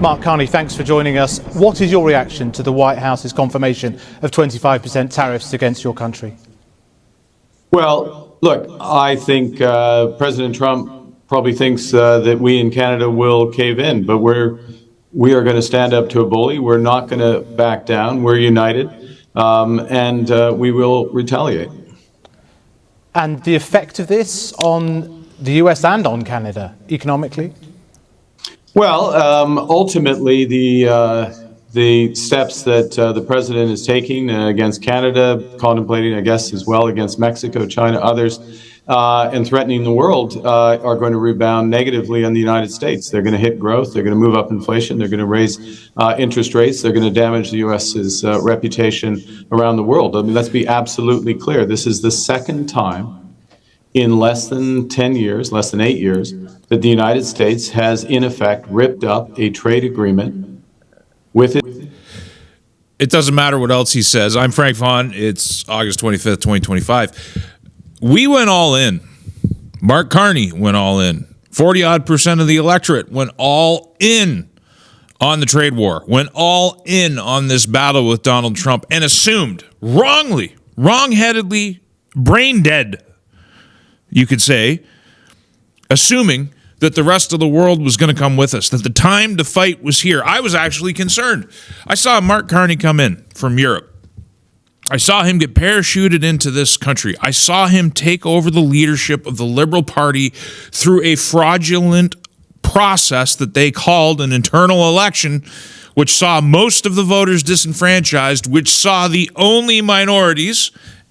Mark Carney, thanks for joining us. What is your reaction to the White House's confirmation of 25% tariffs against your country? Well, look, I think President Trump probably thinks that we in Canada will cave in, but we are going to stand up to a bully. We're not going to back down. We're united, and we will retaliate. And the effect of this on the US and on Canada economically? Well, ultimately, the steps that the president is taking against Canada, contemplating, I guess, as well against Mexico, China, others, and threatening the world are going to rebound negatively on the United States. They're going to hit growth. They're going to move up inflation. They're going to raise interest rates. They're going to damage the U.S.'s reputation around the world. I mean, let's be absolutely clear. This is the second time in less than 10 years, less than 8 years, that the United States has, in effect, ripped up a trade agreement with it. It doesn't matter what else he says. I'm Frank Vaughn. It's August 25th, 2025. We went all in. Mark Carney went all in. 40-odd% of the electorate went all in on the trade war, went all in on this battle with Donald Trump, and assumed, wrongly, wrongheadedly, brain dead, you could say, assuming that the rest of the world was going to come with us, that the time to fight was here. I was actually concerned. I saw Mark Carney come in from Europe. I saw him get parachuted into this country. I saw him take over the leadership of the Liberal Party through a fraudulent process that they called an internal election, which saw most of the voters disenfranchised, which saw the only minorities.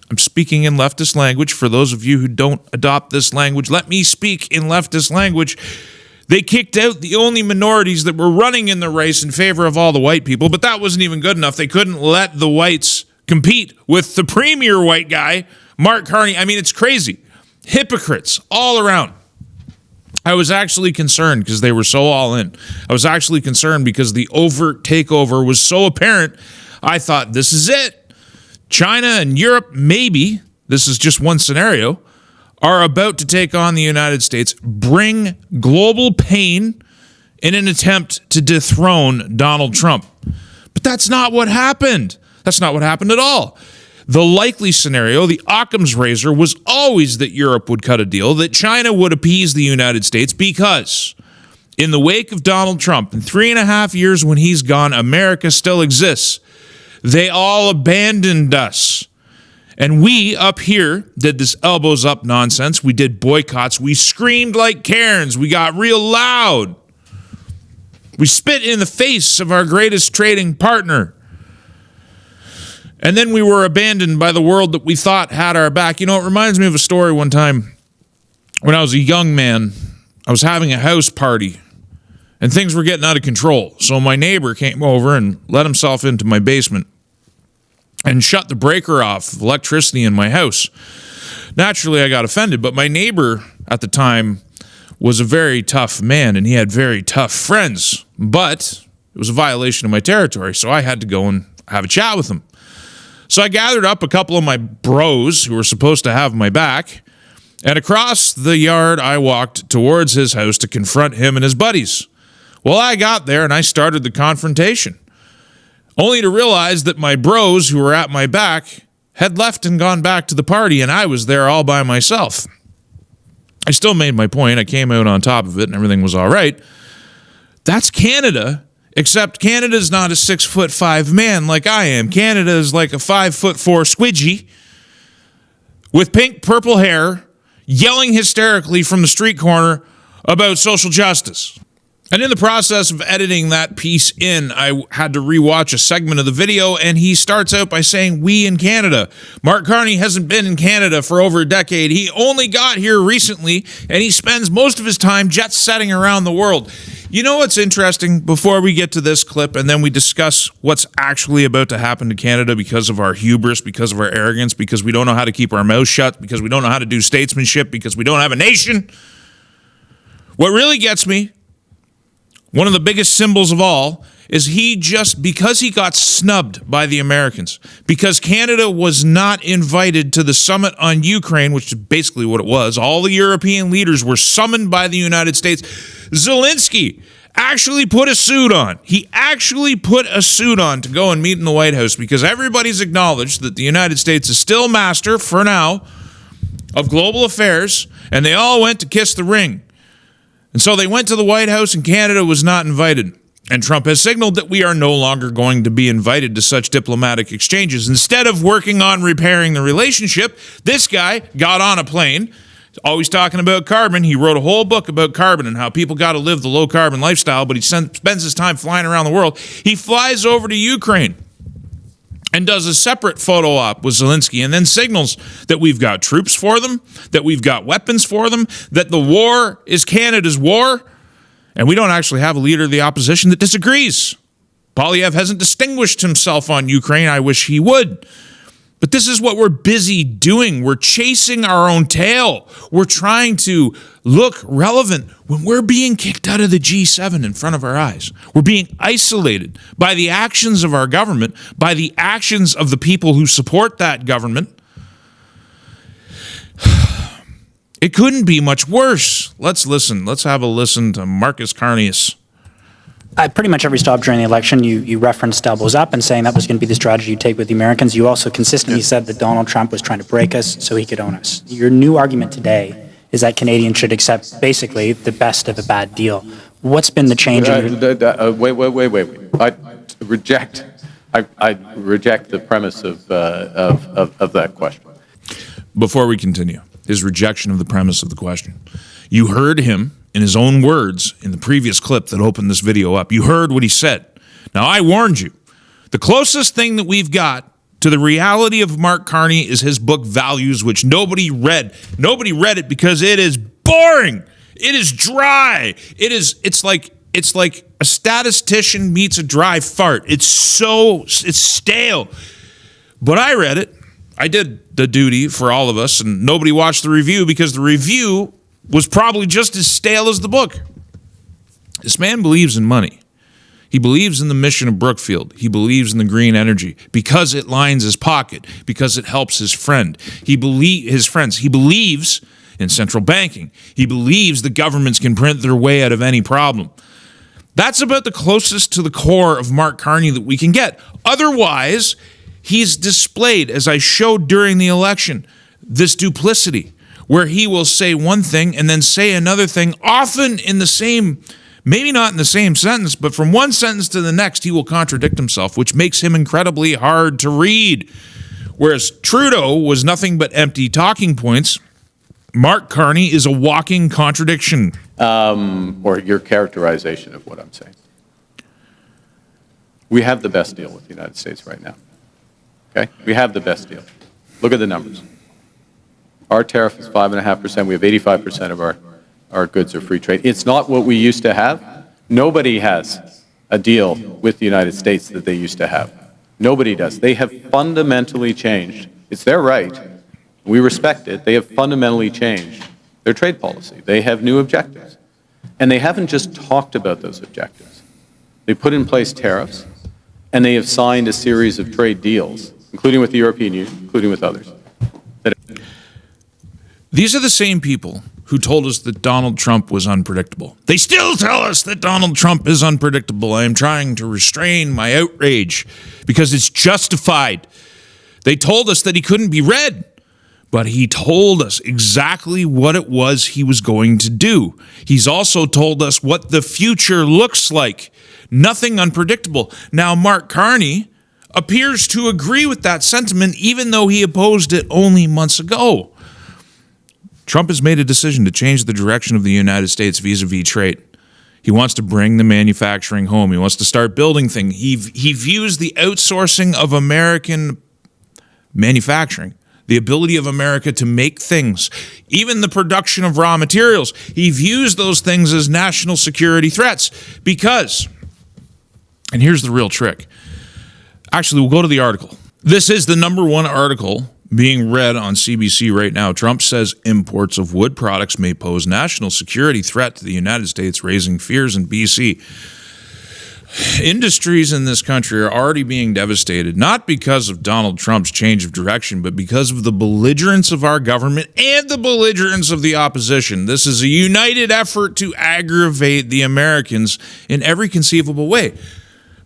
I'm speaking in leftist language. For those of you who don't adopt this language, let me speak in leftist language. They kicked out the only minorities that were running in the race in favor of all the white people, but that wasn't even good enough. They couldn't let the whites compete with the premier white guy, Mark Carney. I mean, it's crazy. Hypocrites all around. I was actually concerned because they were so all in. I was actually concerned because the overt takeover was so apparent. I thought, this is it. China and Europe, maybe, this is just one scenario, are about to take on the United States, bring global pain in an attempt to dethrone Donald Trump. But that's not what happened. That's not what happened at all. The likely scenario, the Occam's razor, was always that Europe would cut a deal, that China would appease the United States, because in the wake of Donald Trump, in 3.5 years when he's gone, America still exists. They all abandoned us. And we up here did this elbows up nonsense. We did boycotts. We screamed like Karens. We got real loud. We spit in the face of our greatest trading partner. And then we were abandoned by the world that we thought had our back. You know, it reminds me of a story one time when I was a young man. I was having a house party and things were getting out of control. So my neighbor came over and let himself into my basement and shut the breaker off of electricity in my house. Naturally, I got offended, but my neighbor at the time was a very tough man and he had very tough friends, but it was a violation of my territory, so I had to go and have a chat with him. So I gathered up a couple of my bros who were supposed to have my back, and across the yard I walked towards his house to confront him and his buddies. Well, I got there and I started the confrontation, only to realize that my bros who were at my back had left and gone back to the party, and I was there all by myself. I still made my point. I came out on top of it and everything was all right. That's Canada. Except Canada's not a 6'5" man like I am. Canada is like a 5'4" squidgy with pink purple hair, yelling hysterically from the street corner about social justice. And in the process of editing that piece in, I had to rewatch a segment of the video, and he starts out by saying, "We in Canada." Mark Carney hasn't been in Canada for over a decade. He only got here recently, and he spends most of his time jet-setting around the world. You know what's interesting? Before we get to this clip, and then we discuss what's actually about to happen to Canada because of our hubris, because of our arrogance, because we don't know how to keep our mouths shut, because we don't know how to do statesmanship, because we don't have a nation. What really gets me, one of the biggest symbols of all, is because he got snubbed by the Americans, because Canada was not invited to the summit on Ukraine, which is basically what it was. All the European leaders were summoned by the United States. Zelensky actually put a suit on. He actually put a suit on to go and meet in the White House because everybody's acknowledged that the United States is still master, for now, of global affairs, and they all went to kiss the ring. And so they went to the White House, and Canada was not invited. And Trump has signaled that we are no longer going to be invited to such diplomatic exchanges. Instead of working on repairing the relationship, this guy got on a plane, always talking about carbon. He wrote a whole book about carbon and how people got to live the low-carbon lifestyle, but he spends his time flying around the world. He flies over to Ukraine and does a separate photo op with Zelensky and then signals that we've got troops for them, that we've got weapons for them, that the war is Canada's war, and we don't actually have a leader of the opposition that disagrees. Poilievre hasn't distinguished himself on Ukraine. I wish he would. But this is what we're busy doing. We're chasing our own tail. We're trying to look relevant when we're being kicked out of the G7 in front of our eyes. We're being isolated by the actions of our government, by the actions of the people who support that government. It couldn't be much worse. Let's listen. Let's have a listen to Marcus Carney. At pretty much every stop during the election, you referenced elbows up and saying that was going to be the strategy you take with the Americans. You also consistently said that Donald Trump was trying to break us so he could own us. Your new argument today is that Canadians should accept basically the best of a bad deal. What's been the change? Wait. I reject the premise of that question. Before we continue, his rejection of the premise of the question. You heard him in his own words in the previous clip that opened this video up. You heard what he said. Now, I warned you. The closest thing that we've got to the reality of Mark Carney is his book Values, which nobody read. Nobody read it because it is boring. It is dry. It's like a statistician meets a dry fart. It's stale. But I read it. I did the duty for all of us, and nobody watched the review because the review was probably just as stale as the book. This man believes in money. He believes in the mission of Brookfield. He believes in the green energy because it lines his pocket, because it helps his friends. He believes in central banking. He believes the governments can print their way out of any problem. That's about the closest to the core of Mark Carney that we can get. Otherwise, he's displayed, as I showed during the election, this duplicity where he will say one thing and then say another thing, often in the same, maybe not in the same sentence, but from one sentence to the next, he will contradict himself, which makes him incredibly hard to read. Whereas Trudeau was nothing but empty talking points, Mark Carney is a walking contradiction. Or your characterization of what I'm saying. We have the best deal with the United States right now. Okay? We have the best deal. Look at the numbers. Our tariff is 5.5%. We have 85% of our goods are free trade. It's not what we used to have. Nobody has a deal with the United States that they used to have. Nobody does. They have fundamentally changed. It's their right. We respect it. They have fundamentally changed their trade policy. They have new objectives. And they haven't just talked about those objectives. They put in place tariffs, and they have signed a series of trade deals, including with the European Union, including with others. These are the same people who told us that Donald Trump was unpredictable. They still tell us that Donald Trump is unpredictable. I am trying to restrain my outrage because it's justified. They told us that he couldn't be read, but he told us exactly what it was he was going to do. He's also told us what the future looks like. Nothing unpredictable. Now, Mark Carney appears to agree with that sentiment, even though he opposed it only months ago. Trump has made a decision to change the direction of the United States vis-a-vis trade. He wants to bring the manufacturing home. He wants to start building things. He views the outsourcing of American manufacturing, the ability of America to make things, even the production of raw materials. He views those things as national security threats because, and here's the real trick. Actually, we'll go to the article. This is the #1 article being read on CBC right now. Trump says imports of wood products may pose national security threat to the United States, raising fears in BC. Industries in this country are already being devastated, not because of Donald Trump's change of direction, but because of the belligerence of our government and the belligerence of the opposition. This is a united effort to aggravate the Americans in every conceivable way.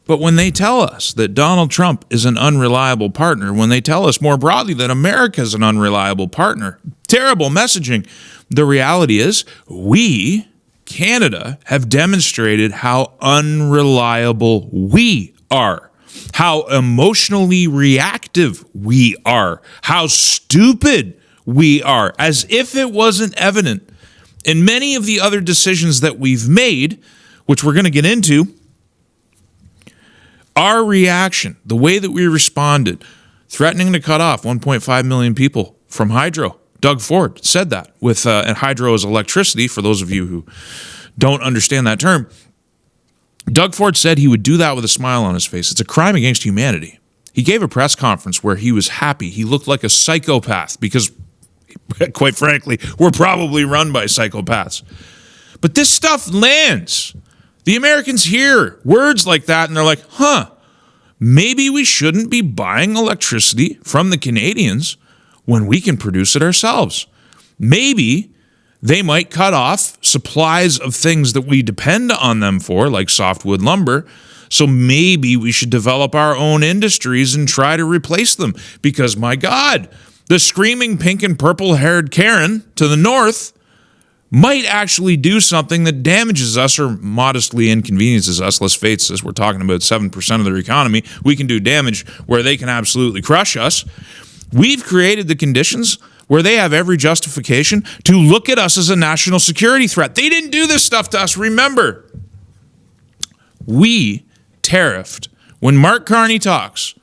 But when they tell us that Donald Trump is an unreliable partner, when they tell us more broadly that America is an unreliable partner, terrible messaging. The reality is we, Canada, have demonstrated how unreliable we are, how emotionally reactive we are, how stupid we are, as if it wasn't evident in many of the other decisions that we've made, which we're going to get into. Our reaction, the way that we responded, threatening to cut off 1.5 million people from hydro. Doug Ford said that with and hydro is electricity, for those of you who don't understand that term. Doug Ford said he would do that with a smile on his face. It's a crime against humanity. He gave a press conference where he was happy. He looked like a psychopath because, quite frankly, we're probably run by psychopaths. But this stuff lands. The Americans hear words like that and they're like, maybe we shouldn't be buying electricity from the Canadians when we can produce it ourselves. Maybe they might cut off supplies of things that we depend on them for, like softwood lumber. So maybe we should develop our own industries and try to replace them. Because, my God, the screaming pink and purple-haired Karen to the north might actually do something that damages us or modestly inconveniences us. Let's face this, we're talking about 7% of their economy. We can do damage where they can absolutely crush us. We've created the conditions where they have every justification to look at us as a national security threat. They didn't do this stuff to us. Remember, we tariffed. When Mark Carney talks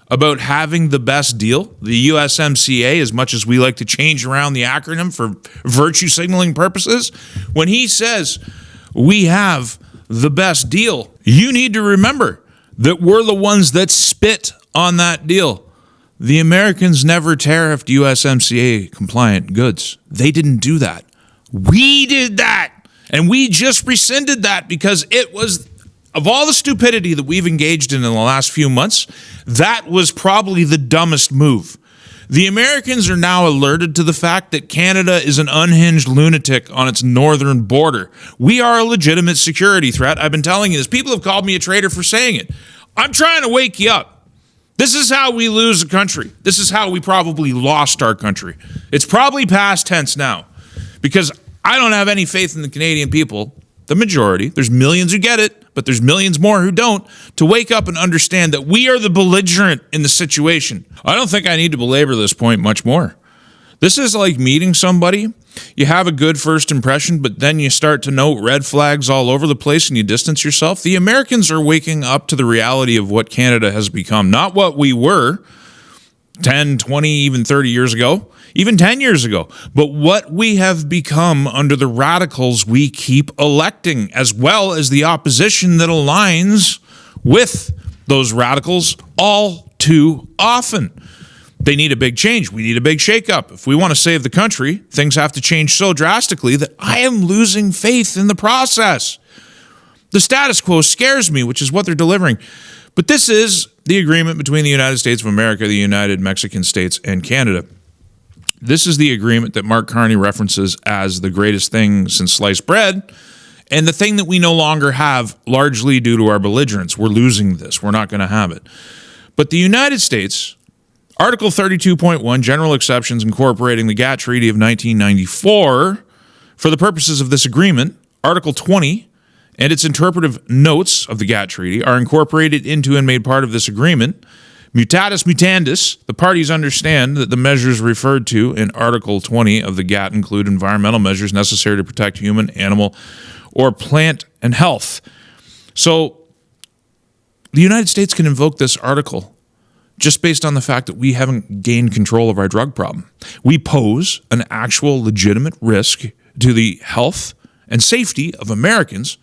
about having the best deal, the USMCA, as much as we like to change around the acronym for virtue signaling purposes, when he says we have the best deal, you need to remember that we're the ones that spit on that deal. The Americans never tariffed USMCA compliant goods. They didn't do that. We did that. And we just rescinded that because it was, of all the stupidity that we've engaged in the last few months, that was probably the dumbest move. The Americans are now alerted to the fact that Canada is an unhinged lunatic on its northern border. We are a legitimate security threat. I've been telling you this. People have called me a traitor for saying it. I'm trying to wake you up. This is how we lose a country. This is how we probably lost our country. It's probably past tense now because I don't have any faith in the Canadian people, the majority. There's millions who get it, but there's millions more who don't, to wake up and understand that we are the belligerent in the situation. I don't think I need to belabor this point much more. This is like meeting somebody. You have a good first impression, but then you start to note red flags all over the place and you distance yourself. The Americans are waking up to the reality of what Canada has become, not what we were 10, 20, even 30 years ago, even 10 years ago, but what we have become under the radicals we keep electing, as well as the opposition that aligns with those radicals all too often. They need a big change. We need a big shakeup. If we want to save the country, things have to change so drastically that I am losing faith in the process. The status quo scares me, which is what they're delivering. But this is the agreement between the United States of America, the United Mexican States, and Canada. This is the agreement that Mark Carney references as the greatest thing since sliced bread, and the thing that we no longer have, largely due to our belligerence. We're losing this. We're not going to have it. But the United States, Article 32.1, General Exceptions incorporating the GATT Treaty of 1994, for the purposes of this agreement, Article 20 and its interpretive notes of the GATT Treaty are incorporated into and made part of this agreement. Mutatis mutandis, the parties understand that the measures referred to in Article 20 of the GATT include environmental measures necessary to protect human, animal, or plant and health. So the United States can invoke this article just based on the fact that we haven't gained control of our drug problem. We pose an actual legitimate risk to the health and safety of Americans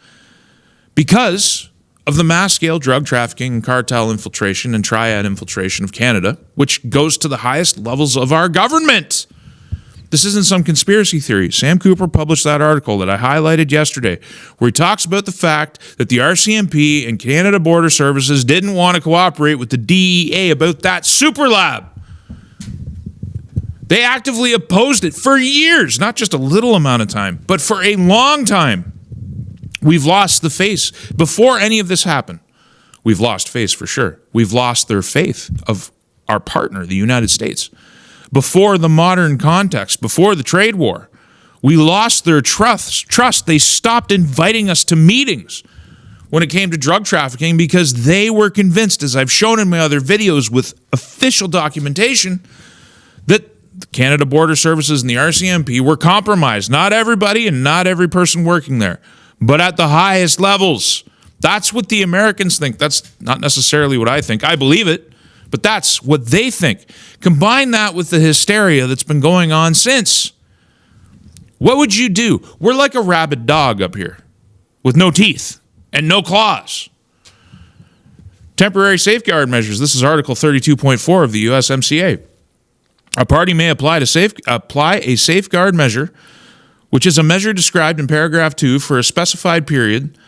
because of the mass-scale drug trafficking, cartel infiltration, and triad infiltration of Canada, which goes to the highest levels of our government. This isn't some conspiracy theory. Sam Cooper published that article that I highlighted yesterday, where he talks about the fact that the RCMP and Canada Border Services didn't want to cooperate with the DEA about that super lab. They actively opposed it for years, not just a little amount of time, but for a long time. We've lost the face. Before any of this happened, we've lost face for sure. We've lost their faith of our partner, the United States. Before the modern context, before the trade war, we lost their trust. They stopped inviting us to meetings when it came to drug trafficking because they were convinced, as I've shown in my other videos with official documentation, that the Canada Border Services and the RCMP were compromised. Not everybody and not every person working there, but at the highest levels. That's what the Americans think. That's not necessarily what I think. I believe it. But that's what they think. Combine that with the hysteria that's been going on since. What would you do? We're like a rabid dog up here with no teeth and no claws. Temporary safeguard measures. This is Article 32.4 of the USMCA. A party may apply a safeguard measure, which is a measure described in paragraph 2 for a specified period,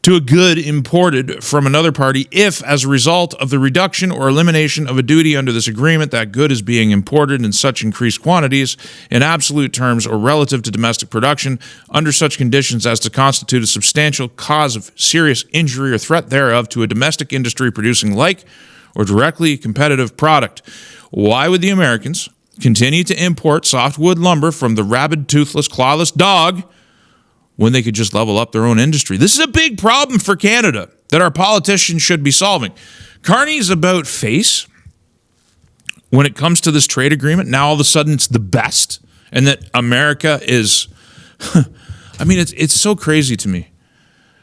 to a good imported from another party if, as a result of the reduction or elimination of a duty under this agreement, that good is being imported in such increased quantities in absolute terms or relative to domestic production under such conditions as to constitute a substantial cause of serious injury or threat thereof to a domestic industry producing like or directly competitive product. Why would the Americans continue to import softwood lumber from the rabid, toothless, clawless dog when they could just level up their own industry? This is a big problem for Canada that our politicians should be solving. Carney's about face when it comes to this trade agreement. Now all of a sudden it's the best, and that America is, I mean, it's so crazy to me.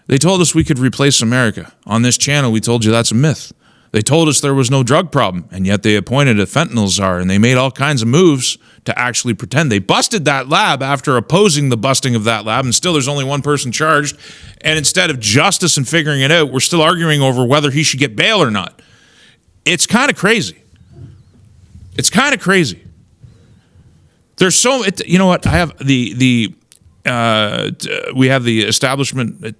They told us we could replace America. On this channel, we told you that's a myth. They told us there was no drug problem, and yet they appointed a fentanyl czar, and they made all kinds of moves to actually pretend. They busted that lab after opposing the busting of that lab, and still there's only one person charged. And instead of justice and figuring it out, we're still arguing over whether he should get bail or not. It's kind of crazy. It's kind of crazy. There's so, you know what? I have we have the establishment.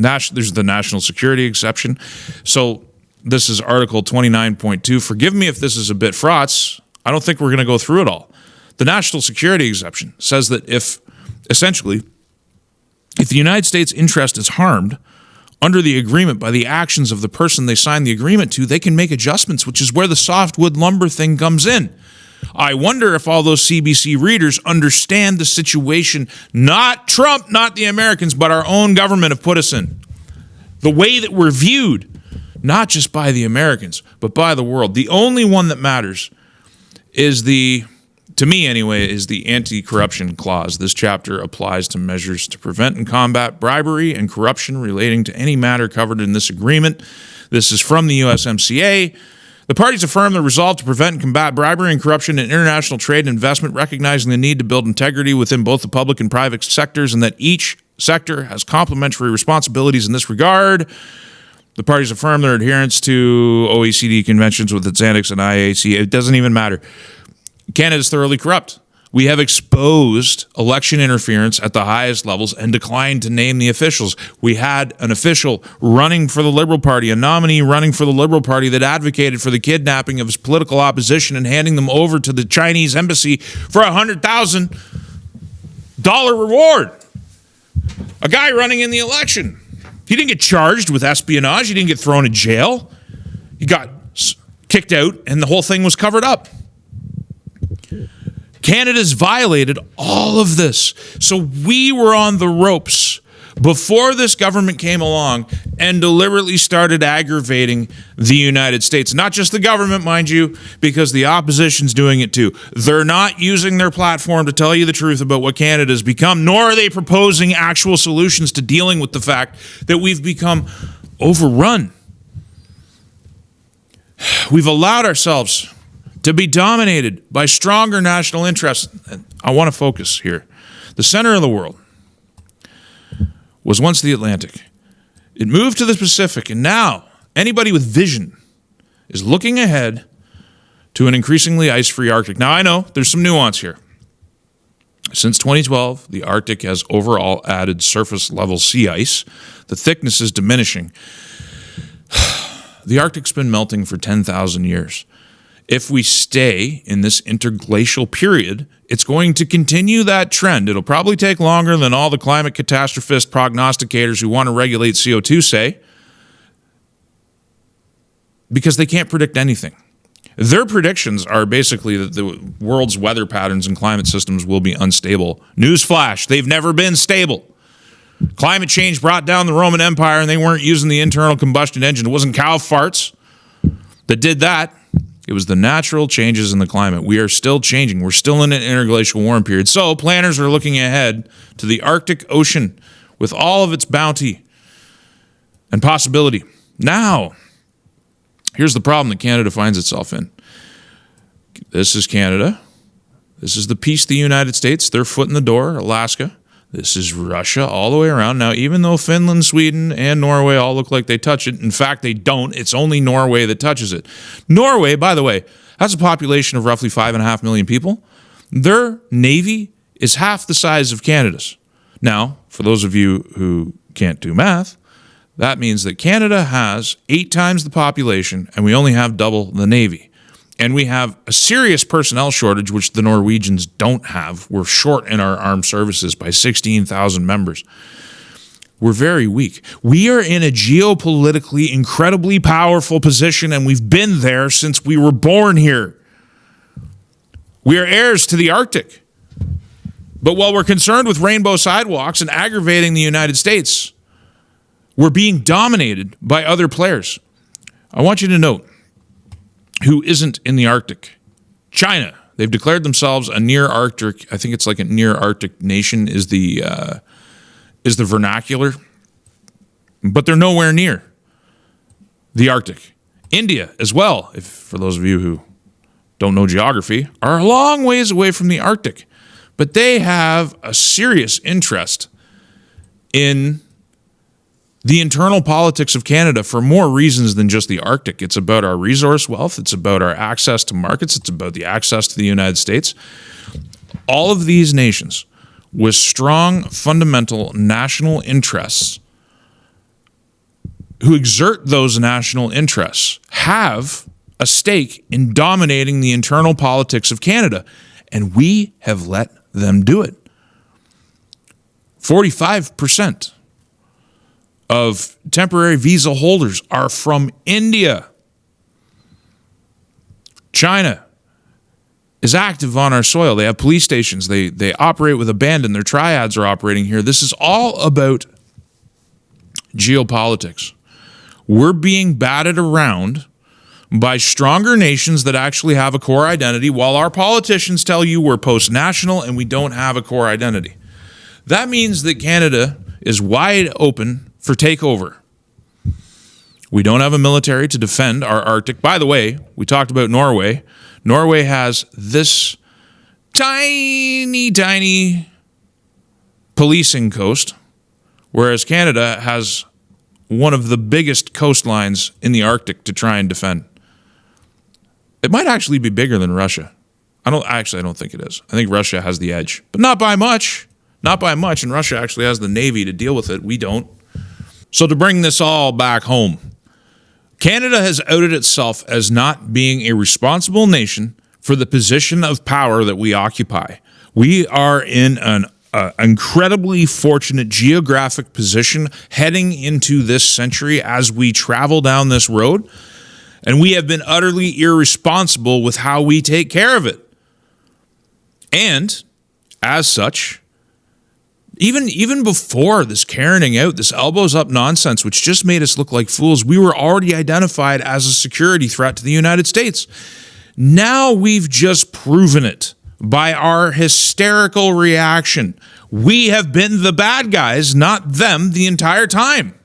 There's the national security exception. So this is Article 29.2. Forgive me if this is a bit fraught. I don't think we're going to go through it all. The national security exception says that if the United States interest is harmed under the agreement by the actions of the person they signed the agreement to, they can make adjustments, which is where the softwood lumber thing comes in. I wonder if all those CBC readers understand the situation not Trump, not the Americans, but our own government have put us in. The way that we're viewed, not just by the Americans, but by the world. The only one that matters is to me anyway, is the anti-corruption clause. This chapter applies to measures to prevent and combat bribery and corruption relating to any matter covered in this agreement. This is from the USMCA. The parties affirm the resolve to prevent and combat bribery and corruption in international trade and investment, recognizing the need to build integrity within both the public and private sectors, and that each sector has complementary responsibilities in this regard. The parties affirm their adherence to OECD conventions with its annex and IAC. It doesn't even matter. Canada is thoroughly corrupt. We have exposed election interference at the highest levels and declined to name the officials. We had an official running for the Liberal Party, a nominee running for the Liberal Party that advocated for the kidnapping of his political opposition and handing them over to the Chinese embassy for a $100,000 reward. A guy running in the election. He didn't get charged with espionage. He didn't get thrown in jail. He got kicked out, and the whole thing was covered up. Canada's violated all of this. So we were on the ropes before this government came along and deliberately started aggravating the United States. Not just the government, mind you, because the opposition's doing it too. They're not using their platform to tell you the truth about what Canada's become, nor are they proposing actual solutions to dealing with the fact that we've become overrun. We've allowed ourselves to be dominated by stronger national interests. I want to focus here. The center of the world was once the Atlantic. It moved to the Pacific, and now anybody with vision is looking ahead to an increasingly ice-free Arctic. Now, I know there's some nuance here. Since 2012, the Arctic has overall added surface level sea ice. The thickness is diminishing. The Arctic's been melting for 10,000 years. If we stay in this interglacial period, it's going to continue that trend. It'll probably take longer than all the climate catastrophist prognosticators who want to regulate CO2 say, because they can't predict anything. Their predictions are basically that the world's weather patterns and climate systems will be unstable. Newsflash, they've never been stable. Climate change brought down the Roman Empire and they weren't using the internal combustion engine. It wasn't cow farts that did that. It was the natural changes in the climate. We are still changing. We're still in an interglacial warm period. So planners are looking ahead to the Arctic Ocean with all of its bounty and possibility. Now, here's the problem that Canada finds itself in. This is Canada. This is the piece of the United States. Their foot in the door, Alaska. This is Russia all the way around. Now, even though Finland, Sweden, and Norway all look like they touch it, in fact, they don't. It's only Norway that touches it. Norway, by the way, has a population of roughly 5.5 million people. Their navy is half the size of Canada's. Now, for those of you who can't do math, that means that Canada has 8 times the population, and we only have double the navy. And we have a serious personnel shortage, which the Norwegians don't have. We're short in our armed services by 16,000 members. We're very weak. We are in a geopolitically incredibly powerful position, and we've been there since we were born here. We are heirs to the Arctic. But while we're concerned with rainbow sidewalks and aggravating the United States, we're being dominated by other players. I want you to note who isn't in the Arctic. China. They've declared themselves a near-Arctic, I think it's like a near-Arctic nation is the vernacular. But they're nowhere near the Arctic. India as well, if for those of you who don't know geography, are a long ways away from the Arctic. But they have a serious interest in the internal politics of Canada for more reasons than just the Arctic. It's about our resource wealth. It's about our access to markets. It's about the access to the United States. All of these nations with strong fundamental national interests who exert those national interests have a stake in dominating the internal politics of Canada, and we have let them do it. 45% of temporary visa holders are from India. China is active on our soil. They have police stations. They operate with abandon. Their triads are operating here. This is all about geopolitics. We're being batted around by stronger nations that actually have a core identity, while our politicians tell you we're post-national and we don't have a core identity. That means that Canada is wide open for takeover. We don't have a military to defend our Arctic. By the way, we talked about Norway. Norway has this tiny, tiny policing coast, whereas Canada has one of the biggest coastlines in the Arctic to try and defend. It might actually be bigger than Russia. I don't think it is. I think Russia has the edge, but not by much. Not by much, and Russia actually has the Navy to deal with it. We don't. So to bring this all back home, Canada has outed itself as not being a responsible nation for the position of power that we occupy. We are in an incredibly fortunate geographic position heading into this century as we travel down this road, and we have been utterly irresponsible with how we take care of it. And as such, even before this caroning out, this elbows up nonsense, which just made us look like fools, we were already identified as a security threat to the United States. Now we've just proven it by our hysterical reaction. We have been the bad guys, not them, the entire time.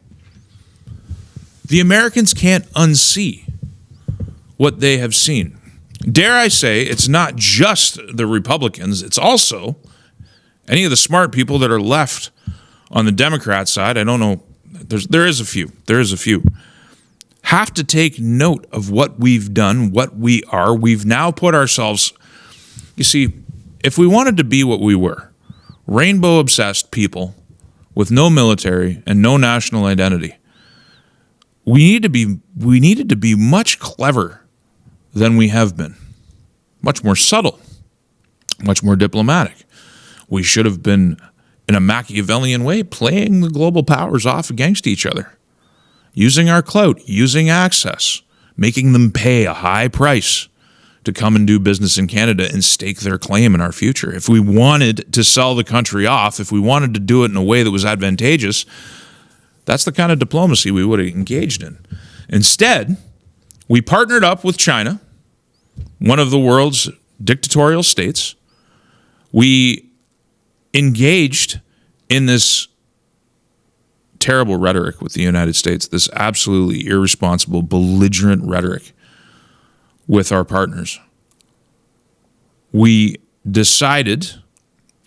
The Americans can't unsee what they have seen. Dare I say, it's not just the Republicans, it's also any of the smart people that are left on the Democrat side. I don't know. There is a few. have to take note of what we've done, what we are. We've now put ourselves, you see, if we wanted to be what we were, rainbow-obsessed people with no military and no national identity, we needed to be much clever than we have been, much more subtle, much more diplomatic. We should have been, in a Machiavellian way, playing the global powers off against each other, using our clout, using access, making them pay a high price to come and do business in Canada and stake their claim in our future. If we wanted to sell the country off, if we wanted to do it in a way that was advantageous, that's the kind of diplomacy we would have engaged in. Instead, we partnered up with China, one of the world's dictatorial states. We engaged in this terrible rhetoric with the United States, this absolutely irresponsible, belligerent rhetoric with our partners. We decided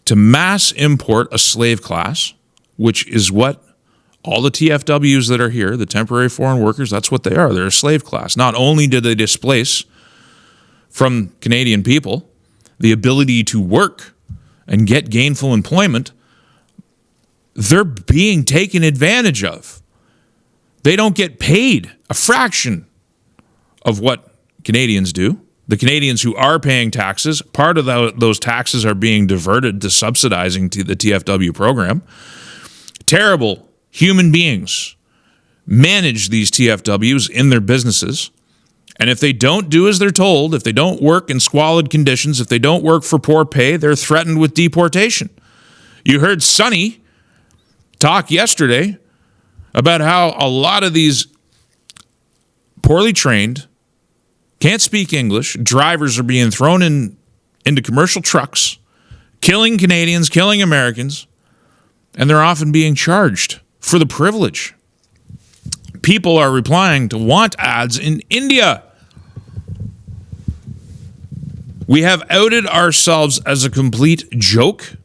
to mass import a slave class, which is what all the TFWs that are here, the temporary foreign workers, that's what they are. They're a slave class. Not only did they displace from Canadian people the ability to work and get gainful employment, they're being taken advantage of. They don't get paid a fraction of what Canadians do. The Canadians who are paying taxes, part of those taxes are being diverted to subsidizing to the TFW program. Terrible human beings manage these TFWs in their businesses. And if they don't do as they're told, if they don't work in squalid conditions, if they don't work for poor pay, they're threatened with deportation. You heard Sonny talk yesterday about how a lot of these poorly trained, can't speak English drivers are being thrown into commercial trucks, killing Canadians, killing Americans, and they're often being charged for the privilege. People are replying to want ads in India. We have outed ourselves as a complete joke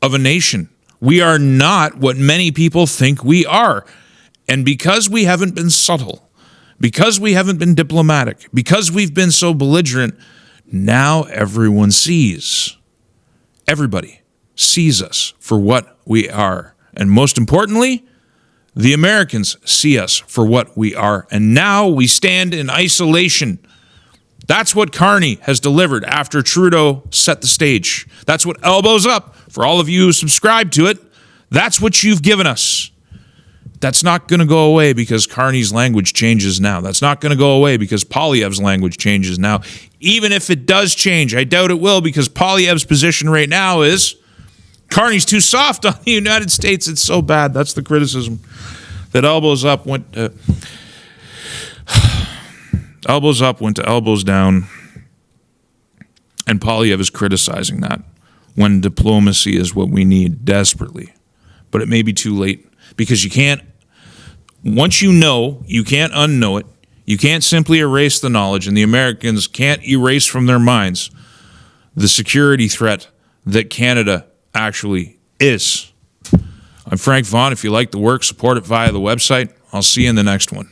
of a nation. We are not what many people think we are. And because we haven't been subtle, because we haven't been diplomatic, because we've been so belligerent, now everyone sees. Everybody sees us for what we are. And most importantly, the Americans see us for what we are. And now we stand in isolation. That's what Carney has delivered after Trudeau set the stage. That's what Elbows Up, for all of you who subscribe to it, that's what you've given us. That's not going to go away because Carney's language changes now. That's not going to go away because Poilievre's language changes now. Even if it does change, I doubt it will, because Poilievre's position right now is Carney's too soft on the United States. It's so bad. That's the criticism that Elbows Up went to elbows down, and Poilievre is criticizing that when diplomacy is what we need desperately. But it may be too late, because you can't, once you know, you can't unknow it. You can't simply erase the knowledge, and the Americans can't erase from their minds the security threat that Canada actually is. I'm Frank Vaughn. If you like the work, support it via the website. I'll see you in the next one.